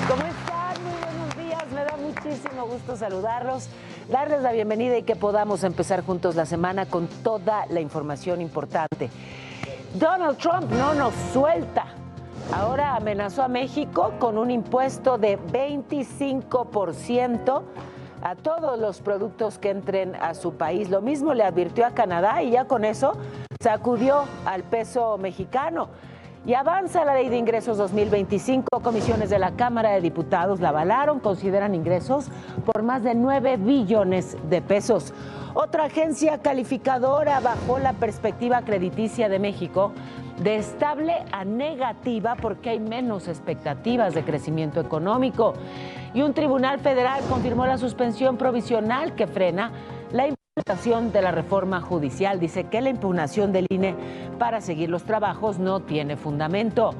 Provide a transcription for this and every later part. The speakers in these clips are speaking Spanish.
¿Cómo están? Muy buenos días. Me da muchísimo gusto saludarlos, darles la bienvenida y que podamos empezar juntos la semana con toda la información importante. Donald Trump no nos suelta. Ahora amenazó a México con un impuesto de 25% a todos los productos que entren a su país. Lo mismo le advirtió a Canadá y ya con eso sacudió al peso mexicano. Y avanza la Ley de Ingresos 2025. Comisiones de la Cámara de Diputados la avalaron, consideran ingresos por más de 9 billones de pesos. Otra agencia calificadora bajó la perspectiva crediticia de México de estable a negativa porque hay menos expectativas de crecimiento económico. Y un tribunal federal confirmó la suspensión provisional que frena la implementación de la reforma judicial. Dice que la impugnación del INE para seguir los trabajos no tiene fundamento.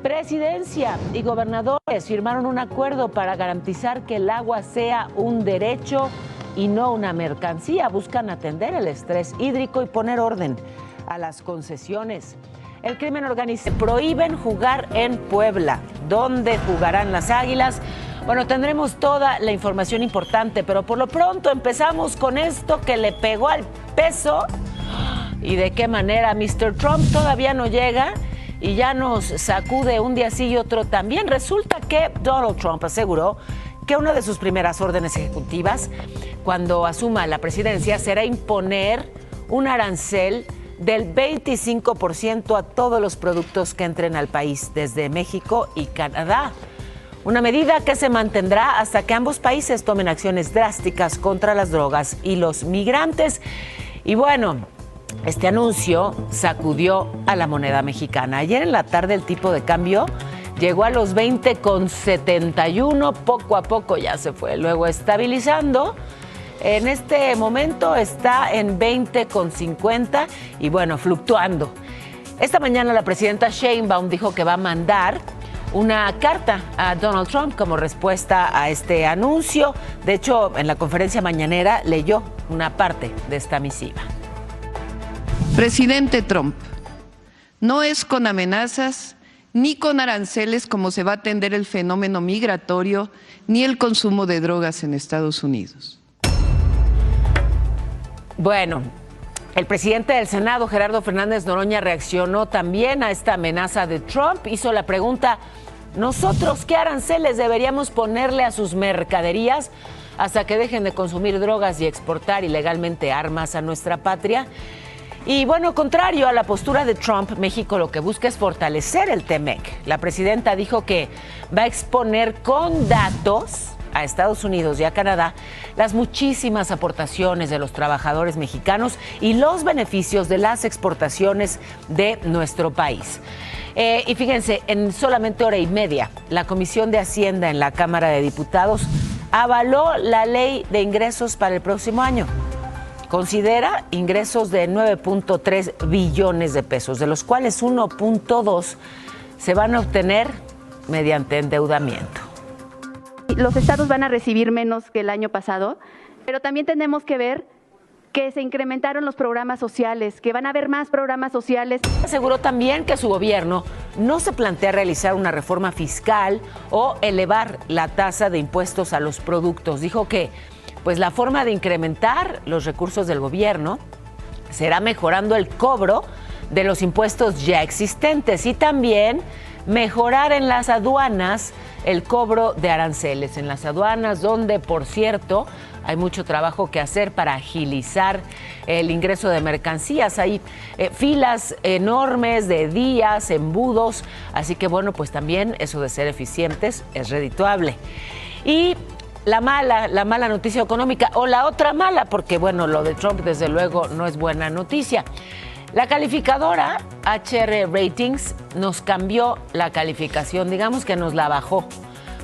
Presidencia y gobernadores firmaron un acuerdo para garantizar que el agua sea un derecho y no una mercancía. Buscan atender el estrés hídrico y poner orden a las concesiones. El crimen organizado. Prohíben jugar en Puebla. ¿Dónde jugarán las Águilas? Bueno, tendremos toda la información importante, pero por lo pronto empezamos con esto que le pegó al peso. ¿Y de qué manera? Mr. Trump todavía no llega y ya nos sacude un día sí y otro también. Resulta que Donald Trump aseguró que una de sus primeras órdenes ejecutivas, cuando asuma la presidencia, será imponer un arancel del 25% a todos los productos que entren al país desde México y Canadá. Una medida que se mantendrá hasta que ambos países tomen acciones drásticas contra las drogas y los migrantes. Y bueno, este anuncio sacudió a la moneda mexicana. Ayer en la tarde el tipo de cambio llegó a los 20,71, poco a poco ya se fue luego estabilizando. En este momento está en 20,50 y bueno, fluctuando. Esta mañana la presidenta Sheinbaum dijo que va a mandar una carta a Donald Trump como respuesta a este anuncio. De hecho, en la conferencia mañanera leyó una parte de esta misiva. Presidente Trump, no es con amenazas ni con aranceles como se va a atender el fenómeno migratorio ni el consumo de drogas en Estados Unidos. Bueno, el presidente del Senado, Gerardo Fernández Noroña, reaccionó también a esta amenaza de Trump. Hizo la pregunta: ¿nosotros qué aranceles deberíamos ponerle a sus mercaderías hasta que dejen de consumir drogas y exportar ilegalmente armas a nuestra patria? Y bueno, contrario a la postura de Trump, México lo que busca es fortalecer el TEMEC. La presidenta dijo que va a exponer con datos a Estados Unidos y a Canadá las muchísimas aportaciones de los trabajadores mexicanos y los beneficios de las exportaciones de nuestro país. Y fíjense, en solamente hora y media, la Comisión de Hacienda en la Cámara de Diputados avaló la Ley de Ingresos para el próximo año. Considera ingresos de 9.3 billones de pesos, de los cuales 1.2 se van a obtener mediante endeudamiento. Los estados van a recibir menos que el año pasado, pero también tenemos que ver que se incrementaron los programas sociales, que van a haber más programas sociales. Aseguró también que su gobierno no se plantea realizar una reforma fiscal o elevar la tasa de impuestos a los productos. Dijo que pues la forma de incrementar los recursos del gobierno será mejorando el cobro de los impuestos ya existentes y también mejorar en las aduanas el cobro de aranceles. En las aduanas, donde, por cierto, hay mucho trabajo que hacer para agilizar el ingreso de mercancías. Hay filas enormes de días, embudos, así que bueno, pues también eso de ser eficientes es redituable. Y la mala noticia económica, o la otra mala, porque bueno, lo de Trump desde luego no es buena noticia. La calificadora HR Ratings nos cambió la calificación, digamos que nos la bajó.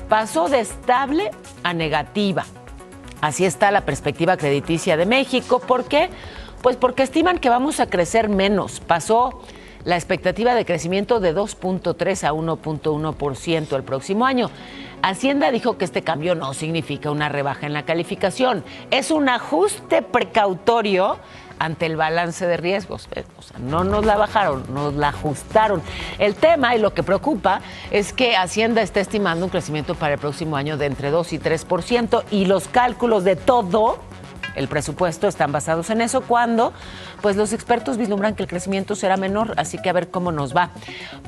Pasó de estable a negativa. Así está la perspectiva crediticia de México. ¿Por qué? Pues porque estiman que vamos a crecer menos. Pasó la expectativa de crecimiento de 2.3 a 1.1% el próximo año. Hacienda dijo que este cambio no significa una rebaja en la calificación. Es un ajuste precautorio ante el balance de riesgos. O sea, no nos la bajaron, nos la ajustaron. El tema y lo que preocupa es que Hacienda está estimando un crecimiento para el próximo año de entre 2 y 3%, y los cálculos de todo el presupuesto están basados en eso, cuando pues los expertos vislumbran que el crecimiento será menor, así que a ver cómo nos va.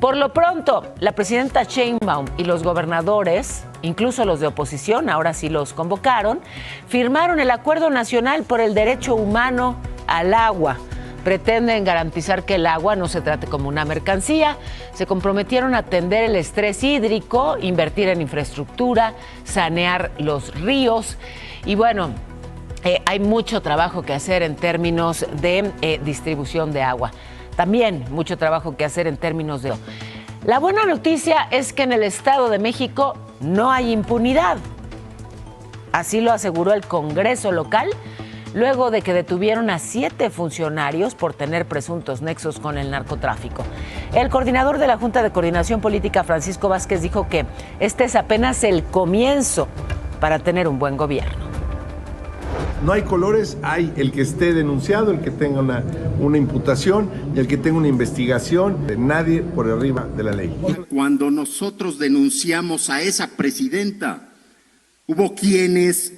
Por lo pronto, la presidenta Sheinbaum y los gobernadores, incluso los de oposición, ahora sí los convocaron, firmaron el Acuerdo Nacional por el Derecho Humano al Agua. Pretenden garantizar que el agua no se trate como una mercancía. Se comprometieron a atender el estrés hídrico, invertir en infraestructura, sanear los ríos y bueno, hay mucho trabajo que hacer en términos de distribución de agua. También mucho trabajo que hacer en términos de... La buena noticia es que en el Estado de México no hay impunidad. Así lo aseguró el Congreso local, luego de que detuvieron a 7 funcionarios por tener presuntos nexos con el narcotráfico. El coordinador de la Junta de Coordinación Política, Francisco Vázquez, dijo que este es apenas el comienzo para tener un buen gobierno. No hay colores, hay el que esté denunciado, el que tenga una imputación y el que tenga una investigación. Nadie por arriba de la ley. Cuando nosotros denunciamos a esa presidenta, hubo quienes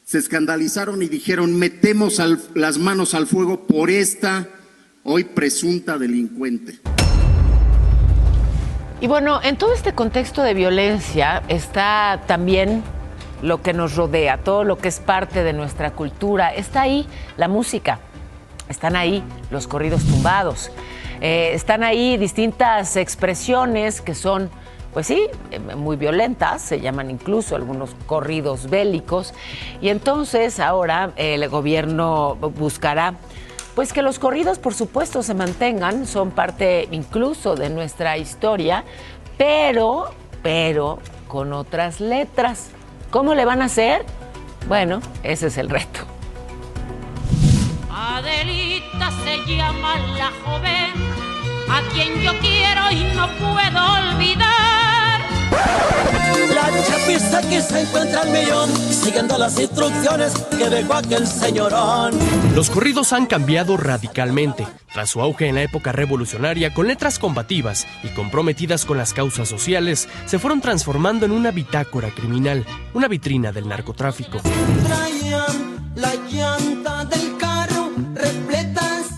se escandalizaron y dijeron: metemos las manos al fuego por esta hoy presunta delincuente. Y bueno, en todo este contexto de violencia está también lo que nos rodea, todo lo que es parte de nuestra cultura. Está ahí la música, están ahí los corridos tumbados, están ahí distintas expresiones que son, pues sí, muy violentas, se llaman incluso algunos corridos bélicos, y entonces ahora el gobierno buscará pues que los corridos, por supuesto, se mantengan, son parte incluso de nuestra historia, pero con otras letras. ¿Cómo le van a hacer? Bueno, ese es el reto. Adelita se llama la joven, a quien yo quiero y no puedo olvidar. La chapiza que se encuentra al millón, siguiendo las instrucciones que dejó aquel señorón. Los corridos han cambiado radicalmente. Tras su auge en la época revolucionaria, con letras combativas y comprometidas con las causas sociales, se fueron transformando en una bitácora criminal, una vitrina del narcotráfico. Traían la llanta del carro repletas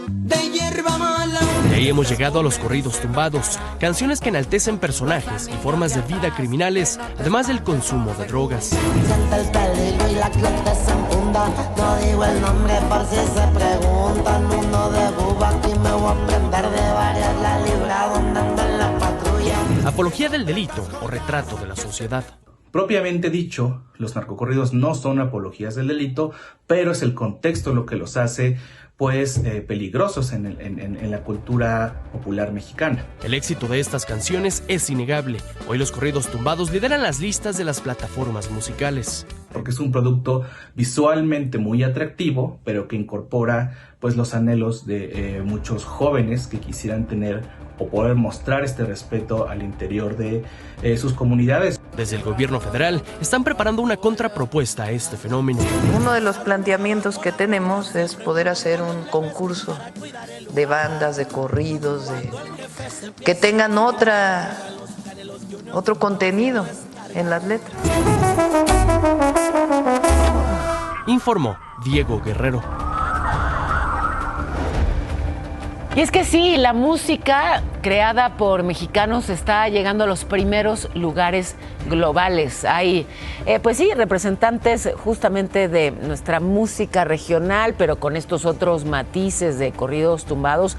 de hierba mala. De ahí hemos llegado a los corridos tumbados, canciones que enaltecen personajes y formas de vida criminales, además del consumo de drogas. No digo el nombre por si se preguntan. Uno de Cuba, aquí me voy a prender de varias la libra donde ando en la patrulla. Apología del delito o retrato de la sociedad. Propiamente dicho, los narcocorridos no son apologías del delito, pero es el contexto lo que los hace pues peligrosos en la cultura popular mexicana. El éxito de estas canciones es innegable. Hoy los corridos tumbados lideran las listas de las plataformas musicales. Porque es un producto visualmente muy atractivo, pero que incorpora pues los anhelos de muchos jóvenes que quisieran tener o poder mostrar este respeto al interior de sus comunidades. Desde el gobierno federal están preparando una contrapropuesta a este fenómeno. Uno de los planteamientos que tenemos es poder hacer un concurso de bandas, de corridos, que tengan otro contenido en las letras. Informó Diego Guerrero. Y es que sí, la música creada por mexicanos está llegando a los primeros lugares globales. Hay, pues sí, representantes justamente de nuestra música regional, pero con estos otros matices de corridos tumbados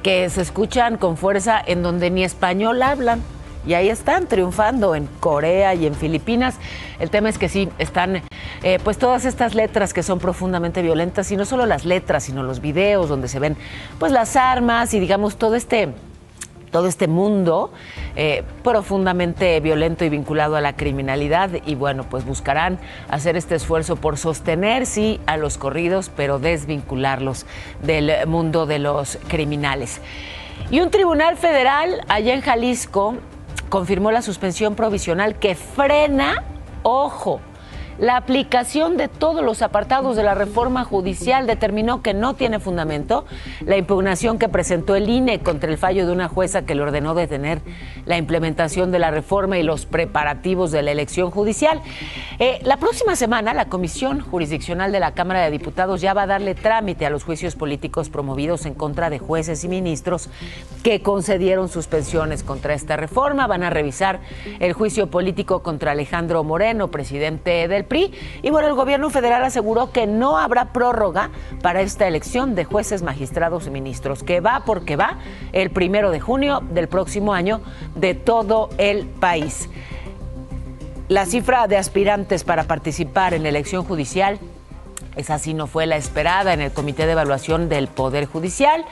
que se escuchan con fuerza en donde ni español hablan. Y ahí están triunfando en Corea y en Filipinas. El tema es que sí, están pues todas estas letras que son profundamente violentas, y no solo las letras, sino los videos donde se ven pues las armas y digamos todo este mundo profundamente violento y vinculado a la criminalidad. Y bueno, pues buscarán hacer este esfuerzo por sostener, sí, a los corridos, pero desvincularlos del mundo de los criminales. Y un tribunal federal allá en Jalisco confirmó la suspensión provisional que frena, ojo, la aplicación de todos los apartados de la reforma judicial determinó que no tiene fundamento la impugnación que presentó el INE contra el fallo de una jueza que le ordenó detener la implementación de la reforma y los preparativos de la elección judicial. La próxima semana, la Comisión Jurisdiccional de la Cámara de Diputados ya va a darle trámite a los juicios políticos promovidos en contra de jueces y ministros que concedieron suspensiones contra esta reforma. Van a revisar el juicio político contra Alejandro Moreno, presidente del PRI, y bueno, el gobierno federal aseguró que no habrá prórroga para esta elección de jueces, magistrados y ministros, que va porque va el 1 de junio del próximo año de todo el país. La cifra de aspirantes para participar en la elección judicial, esa sí no fue la esperada en el Comité de Evaluación del Poder Judicial.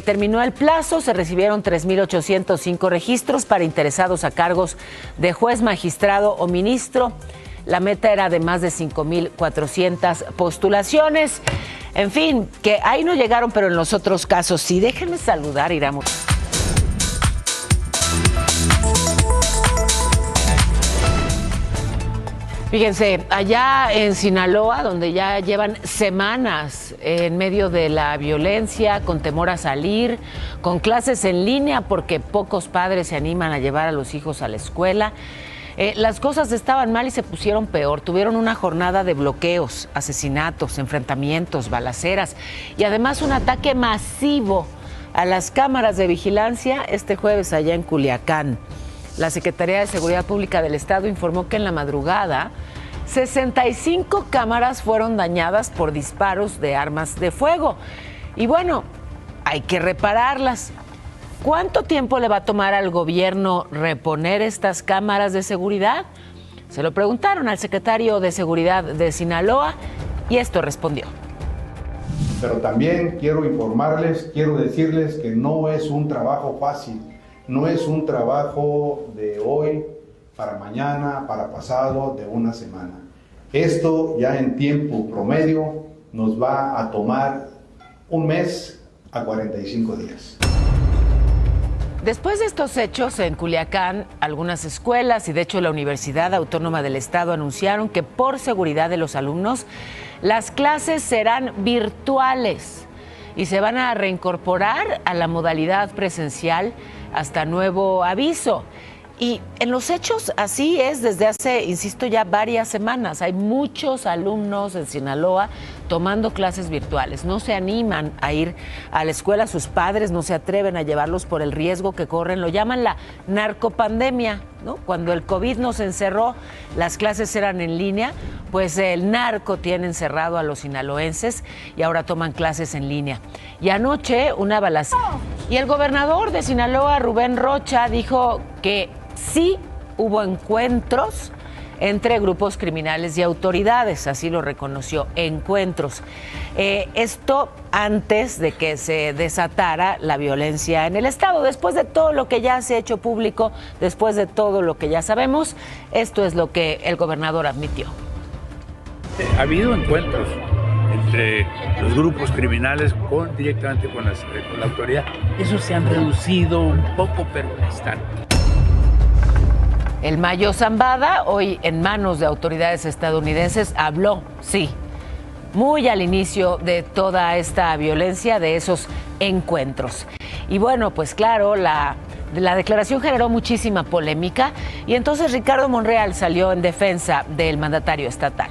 Terminó el plazo, se recibieron 3,805 registros para interesados a cargos de juez, magistrado o ministro. La meta era de más de 5,400 postulaciones. En fin, que ahí no llegaron, pero en los otros casos sí. Déjenme saludar, Iramos. Fíjense, allá en Sinaloa, donde ya llevan semanas en medio de la violencia, con temor a salir, con clases en línea porque pocos padres se animan a llevar a los hijos a la escuela, las cosas estaban mal y se pusieron peor. Tuvieron una jornada de bloqueos, asesinatos, enfrentamientos, balaceras y además un ataque masivo a las cámaras de vigilancia este jueves allá en Culiacán. La Secretaría de Seguridad Pública del Estado informó que en la madrugada 65 cámaras fueron dañadas por disparos de armas de fuego. Y bueno, hay que repararlas. ¿Cuánto tiempo le va a tomar al gobierno reponer estas cámaras de seguridad? Se lo preguntaron al secretario de Seguridad de Sinaloa y esto respondió. Pero también quiero informarles, quiero decirles que no es un trabajo fácil, no es un trabajo de hoy para mañana, para pasado, de una semana. Esto ya en tiempo promedio nos va a tomar 1 mes a 45 días. Después de estos hechos en Culiacán, algunas escuelas y de hecho la Universidad Autónoma del Estado anunciaron que por seguridad de los alumnos, las clases serán virtuales y se van a reincorporar a la modalidad presencial hasta nuevo aviso. Y en los hechos así es desde hace, insisto, ya varias semanas. Hay muchos alumnos en Sinaloa tomando clases virtuales. No se animan a ir a la escuela, sus padres no se atreven a llevarlos por el riesgo que corren. Lo llaman la narcopandemia, ¿no? Cuando el COVID nos encerró, las clases eran en línea, pues el narco tiene encerrado a los sinaloenses y ahora toman clases en línea. Y anoche una balacera. Y el gobernador de Sinaloa, Rubén Rocha, dijo que sí hubo encuentros entre grupos criminales y autoridades, así lo reconoció, encuentros. Esto antes de que se desatara la violencia en el Estado. Después de todo lo que ya se ha hecho público, después de todo lo que ya sabemos, esto es lo que el gobernador admitió. Ha habido encuentros entre los grupos criminales directamente con la autoridad. Eso se han reducido un poco, pero están. El Mayo Zambada, hoy en manos de autoridades estadounidenses, habló, sí, muy al inicio de toda esta violencia, de esos encuentros. Y bueno, pues claro, la declaración generó muchísima polémica y entonces Ricardo Monreal salió en defensa del mandatario estatal.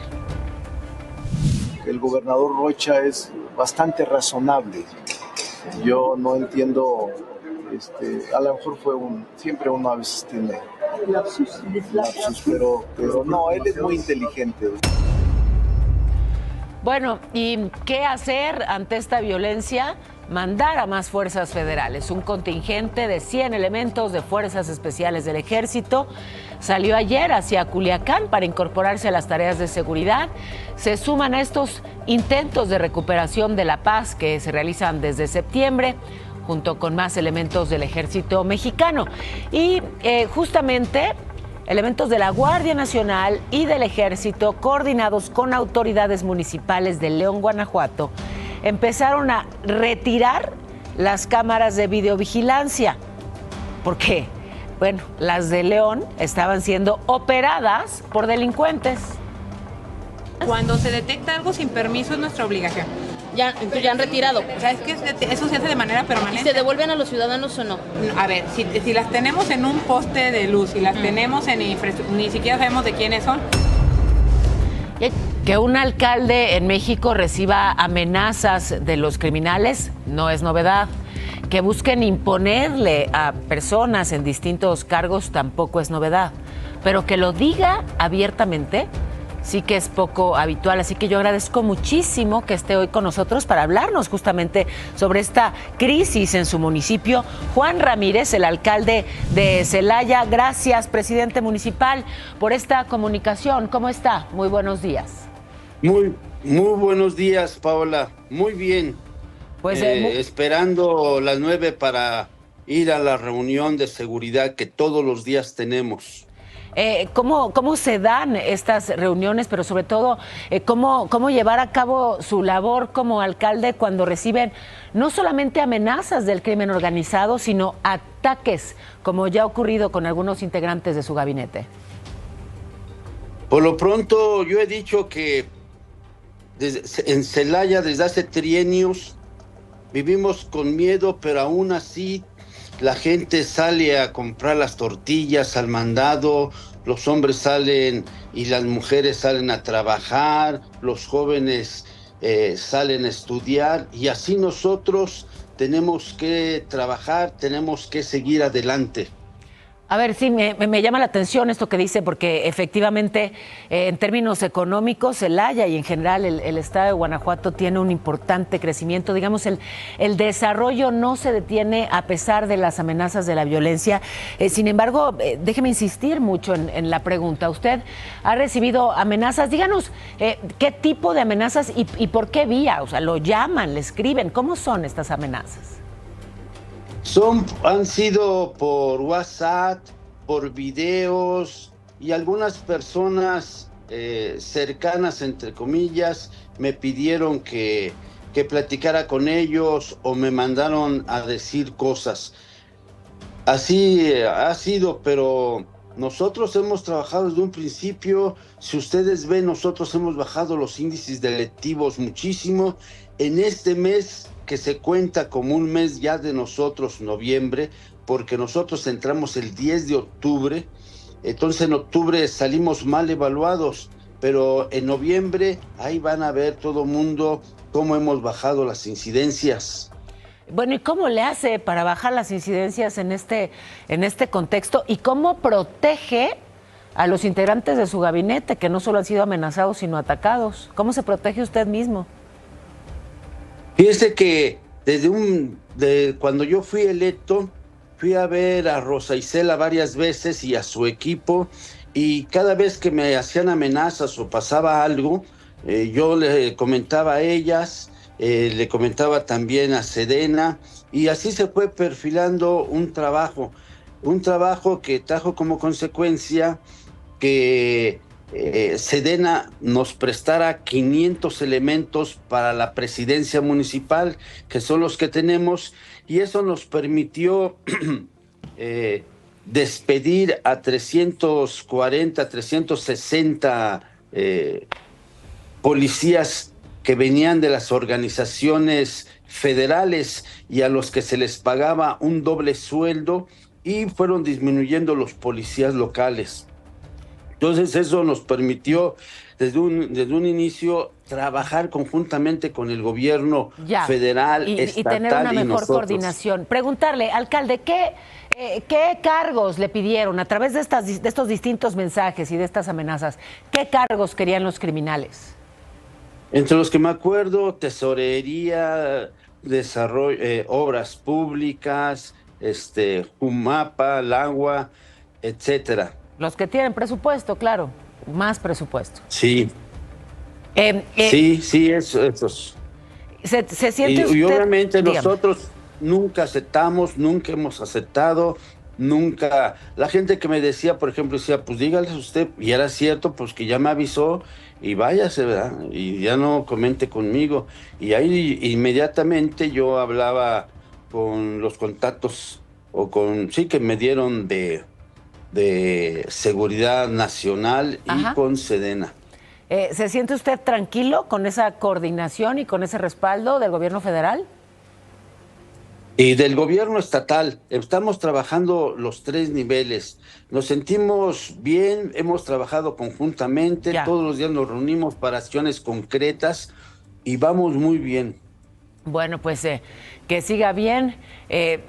El gobernador Rocha es bastante razonable. Yo no entiendo, a lo mejor siempre uno a veces tiene lapsus, pero no, él es muy inteligente. Bueno, ¿y qué hacer ante esta violencia? Mandar a más fuerzas federales. Un contingente de 100 elementos de fuerzas especiales del Ejército salió ayer hacia Culiacán para incorporarse a las tareas de seguridad. Se suman a estos intentos de recuperación de la paz que se realizan desde septiembre, junto con más elementos del Ejército mexicano. Y justamente elementos de la Guardia Nacional y del Ejército, coordinados con autoridades municipales de León, Guanajuato, empezaron a retirar las cámaras de videovigilancia. ¿Por qué? Bueno, las de León estaban siendo operadas por delincuentes. Cuando se detecta algo sin permiso es nuestra obligación. Entonces ya han retirado. O sea, es que eso se hace de manera permanente. ¿Y se devuelven a los ciudadanos o no? A ver, si las tenemos en un poste de luz, si las tenemos en infraestructura, ni siquiera sabemos de quiénes son. Que un alcalde en México reciba amenazas de los criminales no es novedad. Que busquen imponerle a personas en distintos cargos tampoco es novedad. Pero que lo diga abiertamente sí que es poco habitual. Así que yo agradezco muchísimo que esté hoy con nosotros para hablarnos justamente sobre esta crisis en su municipio. Juan Ramírez, el alcalde de Celaya. Gracias, presidente municipal, por esta comunicación. ¿Cómo está? Muy buenos días. Muy buenos días, Paola. Muy bien. Pues esperando las 9 para ir a la reunión de seguridad que todos los días tenemos. ¿Cómo se dan estas reuniones, pero sobre todo, cómo llevar a cabo su labor como alcalde cuando reciben no solamente amenazas del crimen organizado, sino ataques, como ya ha ocurrido con algunos integrantes de su gabinete? Por lo pronto, yo he dicho que en Celaya desde hace trienios vivimos con miedo, pero aún así la gente sale a comprar las tortillas al mandado, los hombres salen y las mujeres salen a trabajar, los jóvenes salen a estudiar, y así nosotros tenemos que trabajar, tenemos que seguir adelante. A ver, sí, me llama la atención esto que dice, porque efectivamente, en términos económicos, Celaya y en general el estado de Guanajuato tiene un importante crecimiento. Digamos, el desarrollo no se detiene a pesar de las amenazas de la violencia. Sin embargo, déjeme insistir mucho en la pregunta. Usted ha recibido amenazas. Díganos, ¿qué tipo de amenazas y por qué vía? O sea, ¿lo llaman, le escriben? ¿Cómo son estas amenazas? Han sido por WhatsApp, por videos, y algunas personas cercanas, entre comillas, me pidieron que platicara con ellos o me mandaron a decir cosas. Así ha sido, pero nosotros hemos trabajado desde un principio. Si ustedes ven, nosotros hemos bajado los índices delictivos muchísimo. En este mes, que se cuenta como un mes ya de nosotros, noviembre, porque nosotros entramos el 10 de octubre, entonces en octubre salimos mal evaluados, pero en noviembre ahí van a ver todo mundo cómo hemos bajado las incidencias. Bueno, ¿y cómo le hace para bajar las incidencias en este contexto? ¿Y cómo protege a los integrantes de su gabinete, que no solo han sido amenazados, sino atacados? ¿Cómo se protege usted mismo? Fíjese que desde cuando yo fui electo, fui a ver a Rosa Isela varias veces y a su equipo, y cada vez que me hacían amenazas o pasaba algo, yo le comentaba a ellas, le comentaba también a Sedena, y así se fue perfilando un trabajo que trajo como consecuencia que Sedena nos prestara 500 elementos para la presidencia municipal, que son los que tenemos, y eso nos permitió despedir a 340, 360 policías que venían de las organizaciones federales y a los que se les pagaba un doble sueldo, y fueron disminuyendo los policías locales. Entonces eso nos permitió desde un inicio trabajar conjuntamente con el gobierno federal, estatal, y tener una mejor nosotros. Coordinación. Preguntarle, alcalde, ¿qué cargos le pidieron a través de estos distintos mensajes y de estas amenazas? ¿Qué cargos querían los criminales? Entre los que me acuerdo, tesorería, desarrollo, obras públicas, Jumapa, el agua, etcétera. Los que tienen presupuesto, claro, más presupuesto. Sí. Sí, esos. ¿Se siente usted? Y obviamente dígame. Nosotros nunca aceptamos, nunca hemos aceptado, nunca. La gente que me decía, por ejemplo, decía, pues dígale usted, y era cierto, pues que ya me avisó y váyase, ¿verdad? Y ya no comente conmigo. Y ahí inmediatamente yo hablaba con los contactos que me dieron de Seguridad Nacional y con Sedena. ¿Se siente usted tranquilo con esa coordinación y con ese respaldo del gobierno federal? Y del gobierno estatal. Estamos trabajando los 3 niveles. Nos sentimos bien, hemos trabajado conjuntamente, todos los días nos reunimos para acciones concretas y vamos muy bien. Bueno, pues que siga bien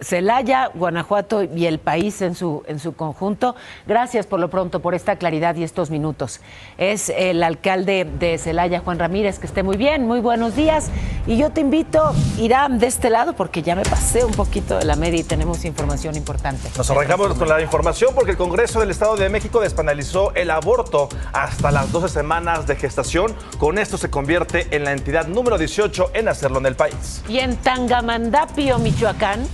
Celaya, Guanajuato y el país en su conjunto. Gracias por lo pronto por esta claridad y estos minutos. Es el alcalde de Celaya, Juan Ramírez, que esté muy bien, muy buenos días. Y yo te invito, Irán, de este lado, porque ya me pasé un poquito de la media y tenemos información importante. Nos arrancamos con la información porque el Congreso del Estado de México despenalizó el aborto hasta las 12 semanas de gestación. Con esto se convierte en la entidad número 18 en hacerlo en el país. Y en Tangamandapio, Michoacán,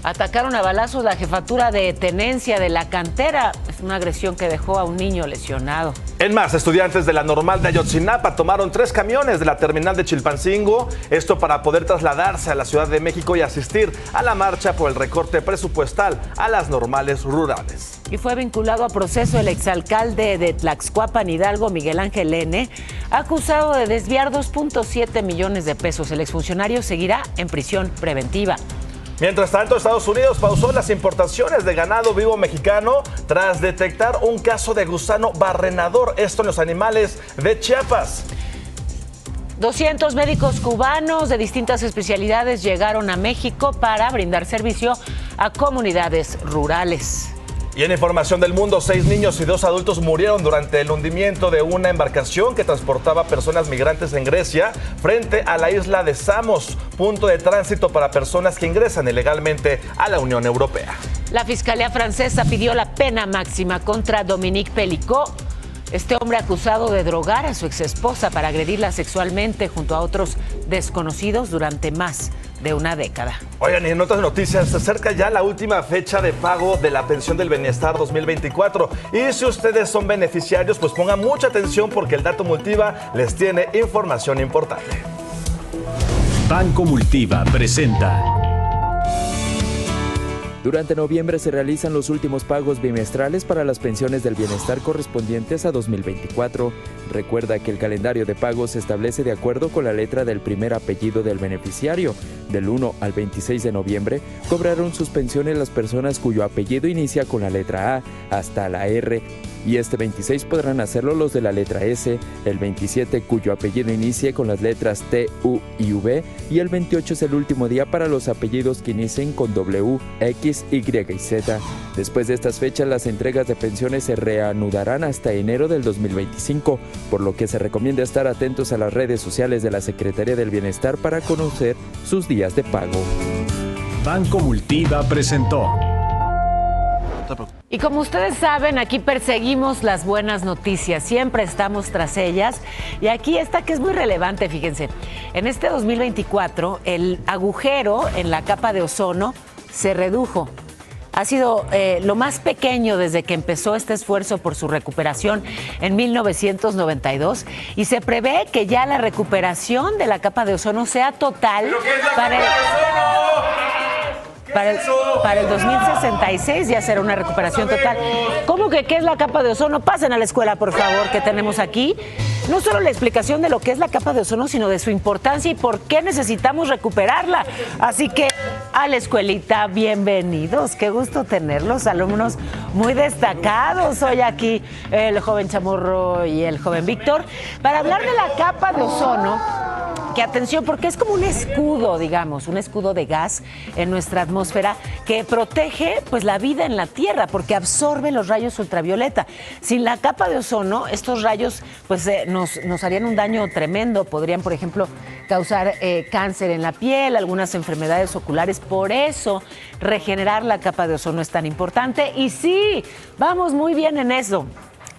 atacaron a balazos la jefatura de tenencia de la cantera. Es una agresión que dejó a un niño lesionado. En más, estudiantes de la Normal de Ayotzinapa tomaron 3 camiones de la terminal de Chilpancingo, esto para poder trasladarse a la Ciudad de México y asistir a la marcha por el recorte presupuestal a las normales rurales. Y fue vinculado a proceso el exalcalde de Tlaxcuapan, Hidalgo, Miguel Ángel N., acusado de desviar 2.7 millones de pesos. El exfuncionario seguirá en prisión preventiva. Mientras tanto, Estados Unidos pausó las importaciones de ganado vivo mexicano tras detectar un caso de gusano barrenador, esto en los animales de Chiapas. 200 médicos cubanos de distintas especialidades llegaron a México para brindar servicio a comunidades rurales. Y en información del mundo, 6 niños y 2 adultos murieron durante el hundimiento de una embarcación que transportaba personas migrantes en Grecia frente a la isla de Samos, punto de tránsito para personas que ingresan ilegalmente a la Unión Europea. La Fiscalía francesa pidió la pena máxima contra Dominique Pellicot, este hombre acusado de drogar a su exesposa para agredirla sexualmente junto a otros desconocidos durante más de una década. Oigan, y en otras noticias, se acerca ya la última fecha de pago de la pensión del bienestar 2024. Y si ustedes son beneficiarios, pues pongan mucha atención porque el Dato Multiva les tiene información importante. Banco Multiva presenta. Durante noviembre se realizan los últimos pagos bimestrales para las pensiones del bienestar correspondientes a 2024. Recuerda que el calendario de pagos se establece de acuerdo con la letra del primer apellido del beneficiario. Del 1 al 26 de noviembre cobraron sus pensiones las personas cuyo apellido inicia con la letra A hasta la R. Y este 26 podrán hacerlo los de la letra S, el 27 cuyo apellido inicie con las letras T, U y V, y el 28 es el último día para los apellidos que inicien con W, X, Y y Z. Después de estas fechas, las entregas de pensiones se reanudarán hasta enero del 2025, por lo que se recomienda estar atentos a las redes sociales de la Secretaría del Bienestar para conocer sus días de pago. Banco Multiva presentó. Y como ustedes saben, aquí perseguimos las buenas noticias, siempre estamos tras ellas. Y aquí esta que es muy relevante, fíjense. En este 2024, el agujero en la capa de ozono se redujo. Ha sido lo más pequeño desde que empezó este esfuerzo por su recuperación en 1992 y se prevé que ya la recuperación de la capa de ozono sea total para el 2066, ya será una recuperación total. ¿Cómo que qué es la capa de ozono? Pasen a la escuela, por favor, que tenemos aquí. No solo la explicación de lo que es la capa de ozono, sino de su importancia y por qué necesitamos recuperarla. Así que a la escuelita, bienvenidos. Qué gusto tenerlos, alumnos muy destacados. Hoy aquí el joven Chamorro y el joven Víctor, para hablar de la capa de ozono. Que atención, porque es como un escudo, digamos, un escudo de gas en nuestra atmósfera que protege pues la vida en la Tierra porque absorbe los rayos ultravioleta. Sin la capa de ozono, estos rayos pues nos harían un daño tremendo. Podrían, por ejemplo, causar cáncer en la piel, algunas enfermedades oculares. Por eso, regenerar la capa de ozono es tan importante. Y sí, vamos muy bien en eso.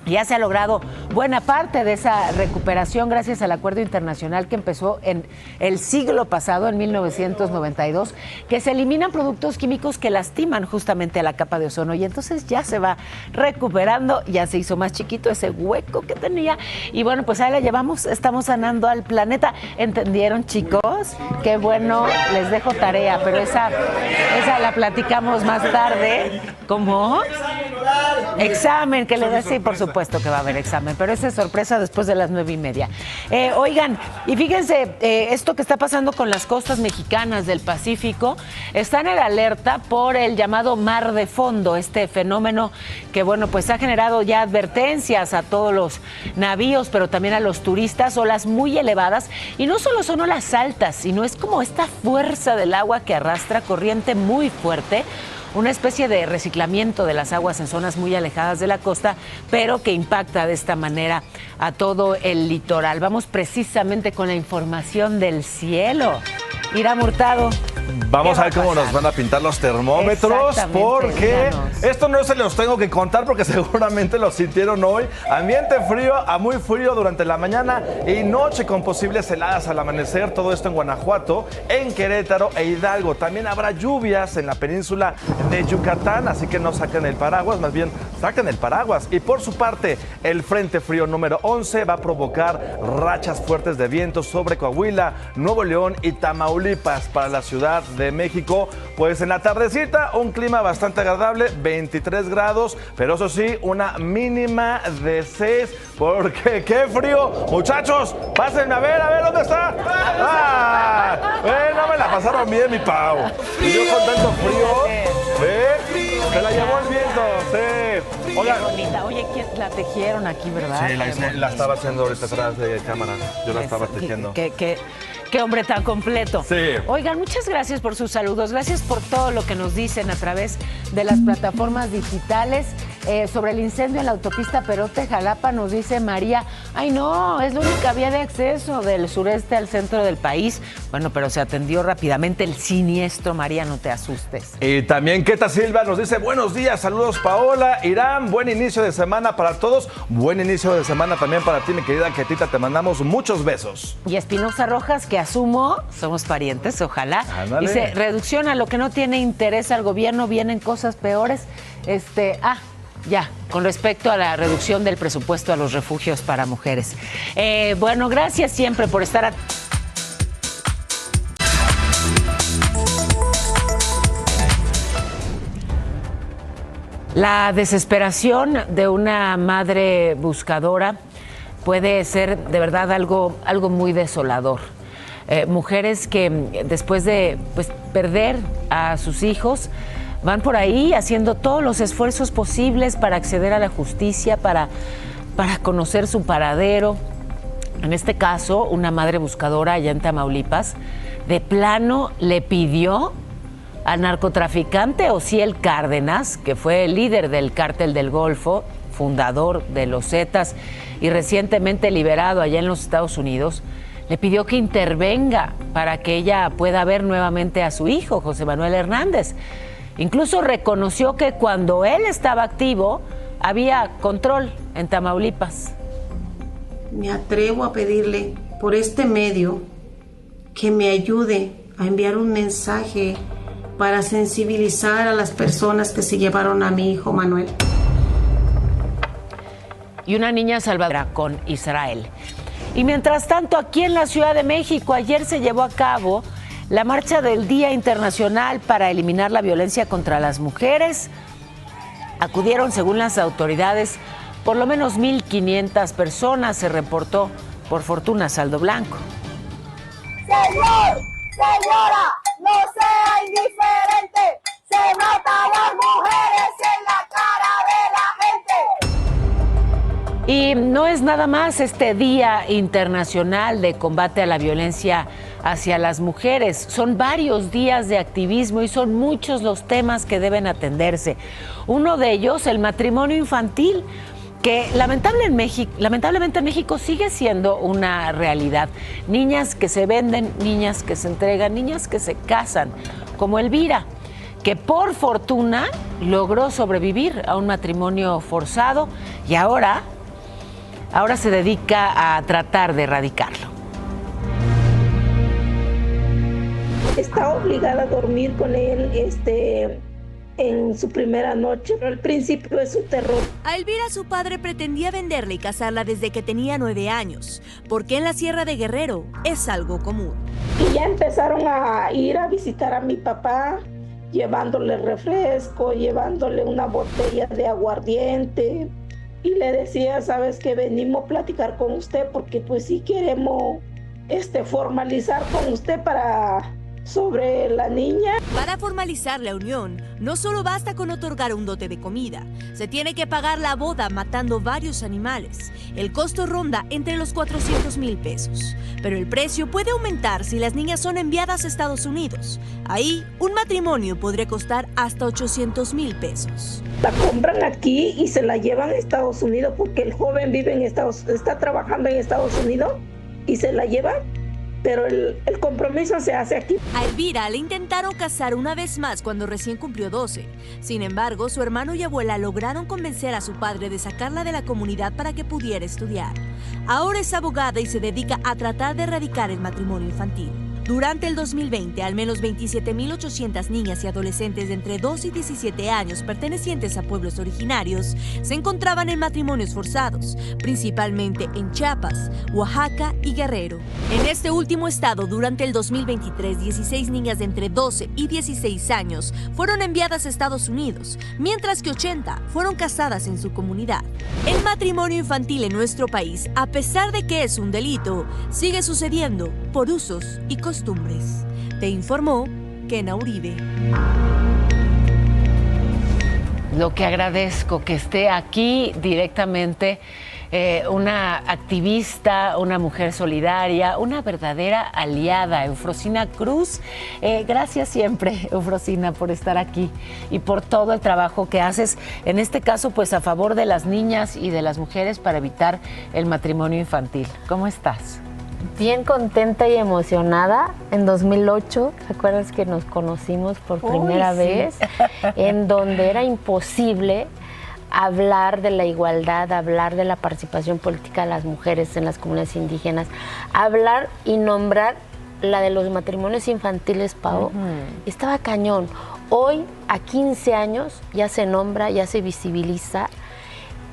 Ya se ha logrado buena parte de esa recuperación gracias al acuerdo internacional que empezó en el siglo pasado, en 1992, que se eliminan productos químicos que lastiman justamente a la capa de ozono y entonces ya se va recuperando, ya se hizo más chiquito ese hueco que tenía y bueno, pues ahí la llevamos, estamos sanando al planeta. ¿Entendieron, chicos? Qué bueno, les dejo tarea, pero esa la platicamos más tarde. ¿Cómo? Examen, que le da, sí, por supuesto que va a haber examen, pero esa es sorpresa después de las 9:30. Oigan, y fíjense, esto que está pasando con las costas mexicanas del Pacífico, están en alerta por el llamado mar de fondo, este fenómeno que, bueno, pues ha generado ya advertencias a todos los navíos, pero también a los turistas, olas muy elevadas, y no solo son olas altas, sino es como esta fuerza del agua que arrastra corriente muy fuerte, una especie de reciclamiento de las aguas en zonas muy alejadas de la costa, pero que impacta de esta manera a todo el litoral. Vamos precisamente con la información del cielo. Irán Hurtado. Vamos a ver cómo nos van a pintar los termómetros, porque esto no se los tengo que contar porque seguramente lo sintieron hoy. Ambiente frío a muy frío durante la mañana y noche con posibles heladas al amanecer. Todo esto en Guanajuato, en Querétaro e Hidalgo. También habrá lluvias en la península de Yucatán, así que no saquen el paraguas, más bien saquen el paraguas. Y por su parte, el Frente Frío número 11 va a provocar rachas fuertes de viento sobre Coahuila, Nuevo León y Tamaulipas. Para la Ciudad de México, pues en la tardecita un clima bastante agradable, 23 grados, pero eso sí, una mínima de 6, porque qué frío. Muchachos, pásenme a ver ¿dónde está? No me la pasaron bien, mi Pau. Y yo con tanto frío, se la llevó el viento, sí. Oigan, bonita. Oye, la tejieron aquí, ¿verdad? Sí, la estaba haciendo ahorita atrás de cámara. Yo la estaba tejiendo. Qué hombre tan completo. Sí. Oigan, muchas gracias por sus saludos. Gracias por todo lo que nos dicen a través de las plataformas digitales. Sobre el incendio en la autopista Perote-Jalapa nos dice María, ay no, es la única vía de acceso del sureste al centro del país. Bueno, pero se atendió rápidamente el siniestro, María, no te asustes. Y también Keta Silva nos dice, buenos días, saludos Paola, Irán, buen inicio de semana para todos. Buen inicio de semana también para ti, mi querida Ketita, te mandamos muchos besos. Y Espinosa Rojas, que asumo, somos parientes, ojalá. Ándale. Dice, reducción a lo que no tiene interés al gobierno, vienen cosas peores. Ya, con respecto a la reducción del presupuesto a los refugios para mujeres. Bueno, gracias siempre por estar La desesperación de una madre buscadora puede ser de verdad algo muy desolador. Mujeres que después de perder a sus hijos van por ahí haciendo todos los esfuerzos posibles para acceder a la justicia, para conocer su paradero. En este caso, una madre buscadora allá en Tamaulipas, de plano le pidió al narcotraficante Osiel Cárdenas, que fue el líder del Cártel del Golfo, fundador de los Zetas y recientemente liberado allá en los Estados Unidos, le pidió que intervenga para que ella pueda ver nuevamente a su hijo, José Manuel Hernández. Incluso reconoció que cuando él estaba activo había control en Tamaulipas. Me atrevo a pedirle por este medio que me ayude a enviar un mensaje para sensibilizar a las personas que se llevaron a mi hijo Manuel. Y una niña salvadora con Israel. Y mientras tanto, aquí en la Ciudad de México, ayer se llevó a cabo la marcha del Día Internacional para eliminar la violencia contra las mujeres. Acudieron, según las autoridades, por lo menos 1,500 personas, se reportó por fortuna saldo blanco. Señor, señora, no sea indiferente, se mata a las mujeres en la cara de la gente. Y no es nada más este Día Internacional de Combate a la Violencia hacia las mujeres. Son varios días de activismo y son muchos los temas que deben atenderse. Uno de ellos, el matrimonio infantil, que lamentablemente en México sigue siendo una realidad. Niñas que se venden, niñas que se entregan, niñas que se casan, como Elvira, que por fortuna logró sobrevivir a un matrimonio forzado y ahora se dedica a tratar de erradicarlo. Está obligada a dormir con él en su primera noche, pero al principio es un terror. A Elvira su padre pretendía venderla y casarla desde que tenía 9 años, porque en la Sierra de Guerrero es algo común. Y ya empezaron a ir a visitar a mi papá, llevándole refresco, llevándole una botella de aguardiente. Y le decía, sabes que venimos a platicar con usted porque pues sí queremos formalizar con usted sobre la niña. Para formalizar la unión, no solo basta con otorgar un dote de comida, se tiene que pagar la boda matando varios animales. El costo ronda entre los 400,000 pesos, pero el precio puede aumentar si las niñas son enviadas a Estados Unidos. Ahí, un matrimonio podría costar hasta 800,000 pesos. La compran aquí y se la llevan a Estados Unidos porque el joven vive está trabajando en Estados Unidos y se la llevan. Pero el compromiso se hace aquí. A Elvira le intentaron casar una vez más cuando recién cumplió 12. Sin embargo, su hermano y abuela lograron convencer a su padre de sacarla de la comunidad para que pudiera estudiar. Ahora es abogada y se dedica a tratar de erradicar el matrimonio infantil. Durante el 2020, al menos 27,800 niñas y adolescentes de entre 2 y 17 años pertenecientes a pueblos originarios se encontraban en matrimonios forzados, principalmente en Chiapas, Oaxaca y Guerrero. En este último estado, durante el 2023, 16 niñas de entre 12 y 16 años fueron enviadas a Estados Unidos, mientras que 80 fueron casadas en su comunidad. El matrimonio infantil en nuestro país, a pesar de que es un delito, sigue sucediendo por usos y costumbres. Te informó Kena Uribe. Lo que agradezco que esté aquí directamente una activista, una mujer solidaria, una verdadera aliada, Eufrosina Cruz. Gracias siempre, Eufrosina, por estar aquí y por todo el trabajo que haces, en este caso, pues a favor de las niñas y de las mujeres para evitar el matrimonio infantil. ¿Cómo estás? Bien contenta y emocionada. En 2008, ¿te acuerdas que nos conocimos por primera vez? En donde era imposible hablar de la igualdad, hablar de la participación política de las mujeres en las comunidades indígenas, hablar y nombrar la de los matrimonios infantiles, Pau. Estaba cañón. Hoy, a 15 años, ya se nombra, ya se visibiliza.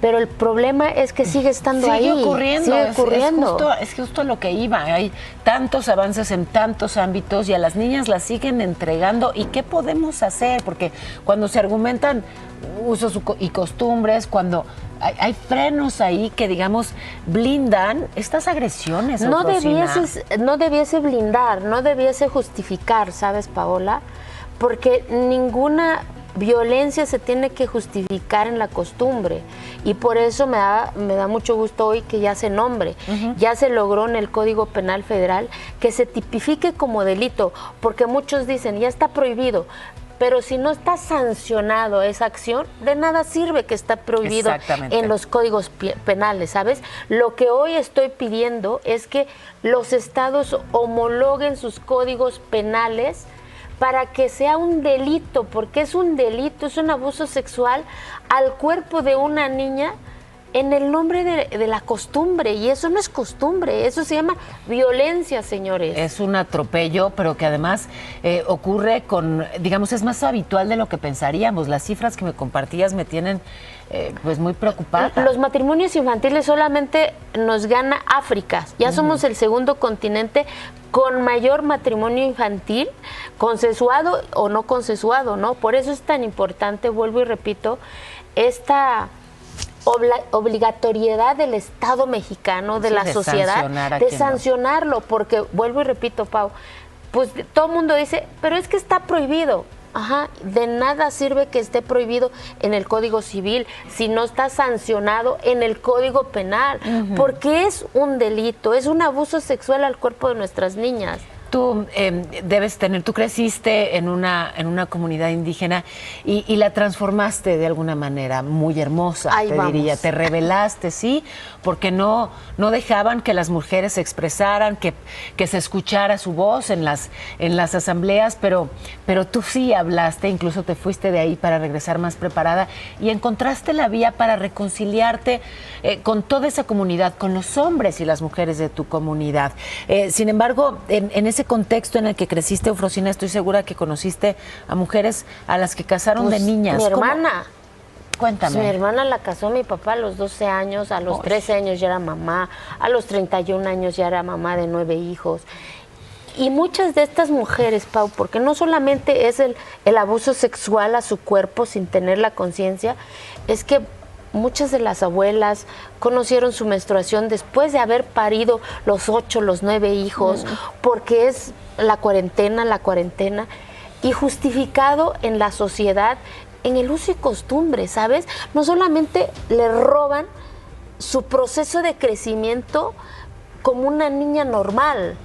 Pero el problema es que sigue estando ahí. Sigue ocurriendo. Es justo lo que iba. Hay tantos avances en tantos ámbitos y a las niñas las siguen entregando. ¿Y qué podemos hacer? Porque cuando se argumentan usos y costumbres, cuando hay frenos ahí que, digamos, blindan estas agresiones. No debiese blindar, no debiese justificar, ¿sabes, Paola? Porque ninguna violencia se tiene que justificar en la costumbre y por eso me da mucho gusto hoy que ya se nombre, ya se logró en el Código Penal Federal que se tipifique como delito, porque muchos dicen ya está prohibido, pero si no está sancionado esa acción, de nada sirve que está prohibido en los códigos penales, ¿sabes? Lo que hoy estoy pidiendo es que los estados homologuen sus códigos penales para que sea un delito, porque es un delito, es un abuso sexual al cuerpo de una niña en el nombre de la costumbre, y eso no es costumbre, eso se llama violencia, señores. Es un atropello, pero que además ocurre con, digamos, es más habitual de lo que pensaríamos. Las cifras que me compartías me tienen pues muy preocupada. Los matrimonios infantiles solamente nos gana África, ya somos el segundo continente con mayor matrimonio infantil, consensuado o no consensuado, ¿no? Por eso es tan importante, vuelvo y repito, esta obligatoriedad del Estado mexicano, de la sociedad, de sancionarlo, porque vuelvo y repito, Pau, pues todo el mundo dice, pero es que está prohibido. Ajá, de nada sirve que esté prohibido en el Código Civil si no está sancionado en el Código Penal, porque es un delito, es un abuso sexual al cuerpo de nuestras niñas. Tú tú creciste en una comunidad indígena y la transformaste de alguna manera muy hermosa, diría, te rebelaste, sí, porque no dejaban que las mujeres se expresaran, que se escuchara su voz en las asambleas, pero tú sí hablaste, incluso te fuiste de ahí para regresar más preparada y encontraste la vía para reconciliarte con toda esa comunidad, con los hombres y las mujeres de tu comunidad. Sin embargo, en ese contexto en el que creciste, Eufrosina, estoy segura que conociste a mujeres a las que casaron de niñas. Mi hermana. Cuéntame. Mi hermana la casó mi papá a los 12 años, a los 13 años ya era mamá, a los 31 años ya era mamá de 9 hijos. Y muchas de estas mujeres, Pau, porque no solamente es el abuso sexual a su cuerpo sin tener la conciencia, es que muchas de las abuelas conocieron su menstruación después de haber parido los 8, los 9 hijos, porque es la cuarentena, y justificado en la sociedad en el uso y costumbre, ¿sabes? No solamente le roban su proceso de crecimiento como una niña normal,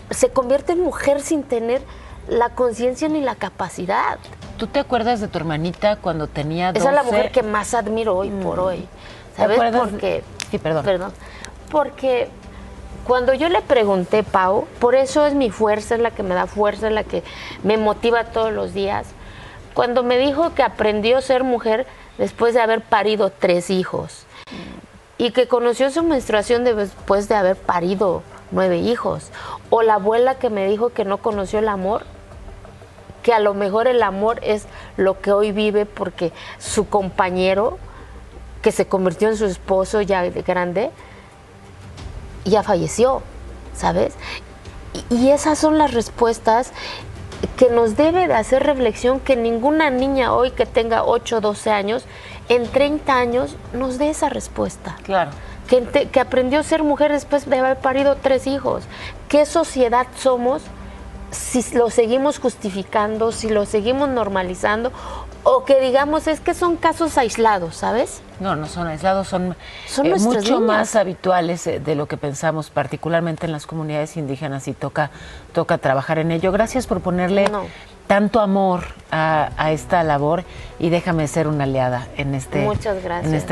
se convierte en mujer sin tener la conciencia ni la capacidad. ¿Tú te acuerdas de tu hermanita cuando tenía 12? Esa es la mujer que más admiro hoy por hoy. ¿Sabes por qué? Sí, perdón. Porque cuando yo le pregunté, Pau, por eso es mi fuerza, es la que me da fuerza, es la que me motiva todos los días. Cuando me dijo que aprendió a ser mujer después de haber parido 3 hijos y que conoció su menstruación después de haber parido 9 hijos, o la abuela que me dijo que no conoció el amor, que a lo mejor el amor es lo que hoy vive porque su compañero, que se convirtió en su esposo ya de grande, ya falleció, ¿sabes? Y esas son las respuestas que nos debe de hacer reflexión, que ninguna niña hoy que tenga 8 o 12 años, en 30 años nos dé esa respuesta. Claro. Que aprendió a ser mujer después de haber parido 3 hijos. ¿Qué sociedad somos si lo seguimos justificando, si lo seguimos normalizando? O que digamos, es que son casos aislados, ¿sabes? No son aislados, son niñas. mucho más habituales de lo que pensamos, particularmente en las comunidades indígenas, y toca trabajar en ello. Gracias por ponerle tanto amor a esta labor, y déjame ser una aliada en este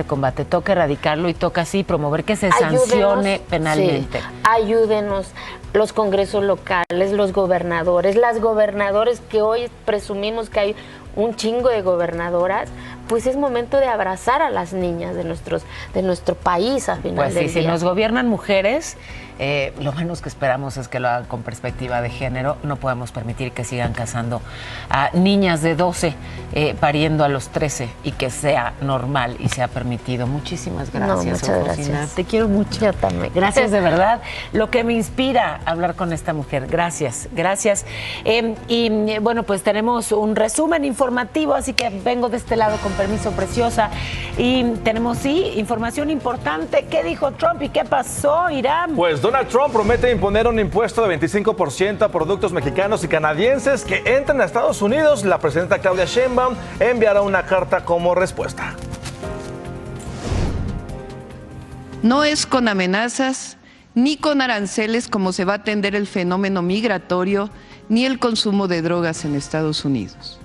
combate. Toca erradicarlo y toca así promover que se sancione penalmente. Sí, ayúdenos los congresos locales, los gobernadores, las gobernadoras, que hoy presumimos que hay un chingo de gobernadoras, pues es momento de abrazar a las niñas de nuestro país a final del día. Si nos gobiernan mujeres, lo menos que esperamos es que lo hagan con perspectiva de género. No podemos permitir que sigan casando a niñas de 12, pariendo a los 13, y que sea normal y sea permitido. Muchísimas gracias, muchas gracias. Te quiero mucho. Yo también. Gracias de verdad. Lo que me inspira hablar con esta mujer. Gracias. Y bueno, pues tenemos un resumen informativo, así que vengo de este lado con permiso, preciosa. Y tenemos, información importante. ¿Qué dijo Trump y qué pasó, Irán? Pues Donald Trump promete imponer un impuesto de 25% a productos mexicanos y canadienses que entren a Estados Unidos. La presidenta Claudia Sheinbaum enviará una carta como respuesta. No es con amenazas ni con aranceles como se va a atender el fenómeno migratorio ni el consumo de drogas en Estados Unidos.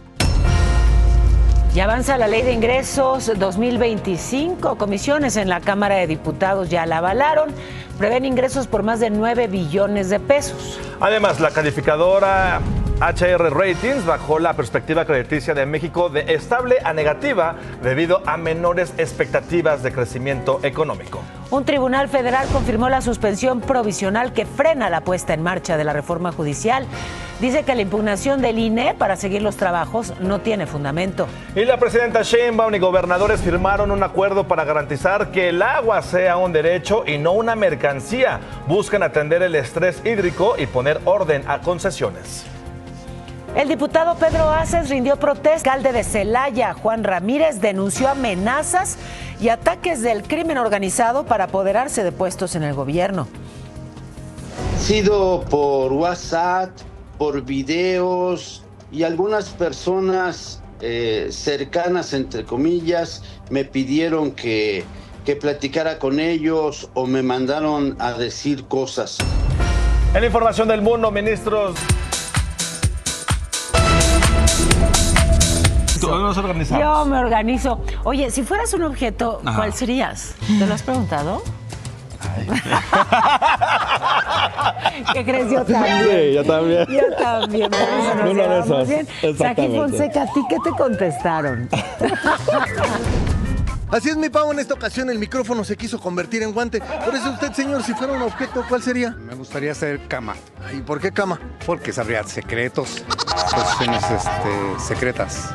Ya avanza la Ley de Ingresos 2025. Comisiones en la Cámara de Diputados ya la avalaron. Prevén ingresos por más de 9 billones de pesos. Además, la calificadora HR Ratings bajó la perspectiva crediticia de México de estable a negativa debido a menores expectativas de crecimiento económico. Un tribunal federal confirmó la suspensión provisional que frena la puesta en marcha de la reforma judicial. Dice que la impugnación del INE para seguir los trabajos no tiene fundamento. Y la presidenta Sheinbaum y gobernadores firmaron un acuerdo para garantizar que el agua sea un derecho y no una mercancía. Buscan atender el estrés hídrico y poner orden a concesiones. El diputado Pedro Aces rindió protesta. El alcalde de Celaya, Juan Ramírez, denunció amenazas y ataques del crimen organizado para apoderarse de puestos en el gobierno. Sido por WhatsApp, por videos, y algunas personas cercanas, entre comillas, me pidieron que platicara con ellos o me mandaron a decir cosas. En la información del mundo, ministros... Yo me organizo. Oye, si fueras un objeto, ¿cuál serías? ¿Te lo has preguntado? ¿Qué crees? Yo también. Sí, yo también. Yo también. Uno de esos. Bien. Saki Fonseca, ¿a ti qué te contestaron? Así es, mi Pau, en esta ocasión el micrófono se quiso convertir en guante. Por eso usted, señor, si fuera un objeto, ¿cuál sería? Me gustaría ser cama. ¿Y por qué cama? Porque sabría secretos, posiciones secretas.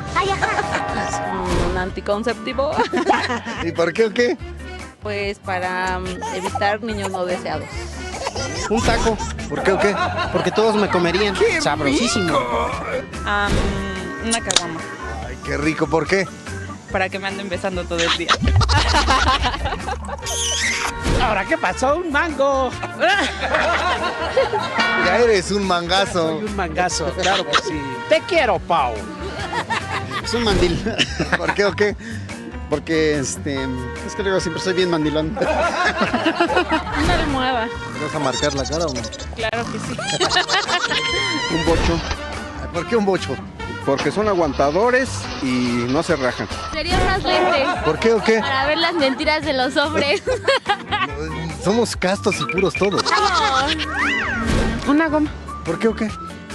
Un anticonceptivo. ¿Y por qué o qué? Pues para evitar niños no deseados. Un taco. ¿Por qué o qué? Porque todos me comerían. Sabrosísimo. Una caguama. Ay, qué rico. ¿Por qué? Para que me anden besando todo el día. ¿Ahora qué pasó? ¡Un mango! Ya eres un mangazo. Soy un mangazo, claro que sí. Te quiero, Pau. Es un mandil. ¿Por qué o qué? Porque, es que luego siempre soy bien mandilón. Una almohada. ¿Me vas a marcar la cara o no? Claro que sí. Un bocho. ¿Por qué un bocho? Porque son aguantadores y no se rajan. Sería unas lentes. ¿Por qué o qué? Para ver las mentiras de los hombres. Somos castos y puros todos. Una goma. ¿Por qué o qué?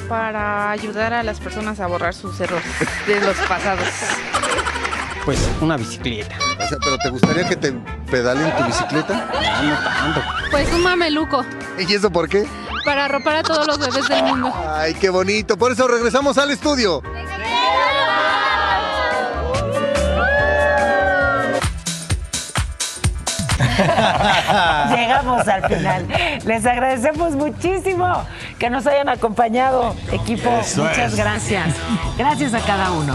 Para ayudar a las personas a borrar sus errores de los pasados. Pues una bicicleta. O sea, ¿pero te gustaría que te pedalen tu bicicleta? No tanto. Pues un mameluco. ¿Y eso por qué? Para arropar a todos los bebés del mundo. Ay, qué bonito. Por eso regresamos al estudio. Llegamos al final. Les agradecemos muchísimo que nos hayan acompañado, equipo. Eso Muchas es. gracias. Gracias a cada uno.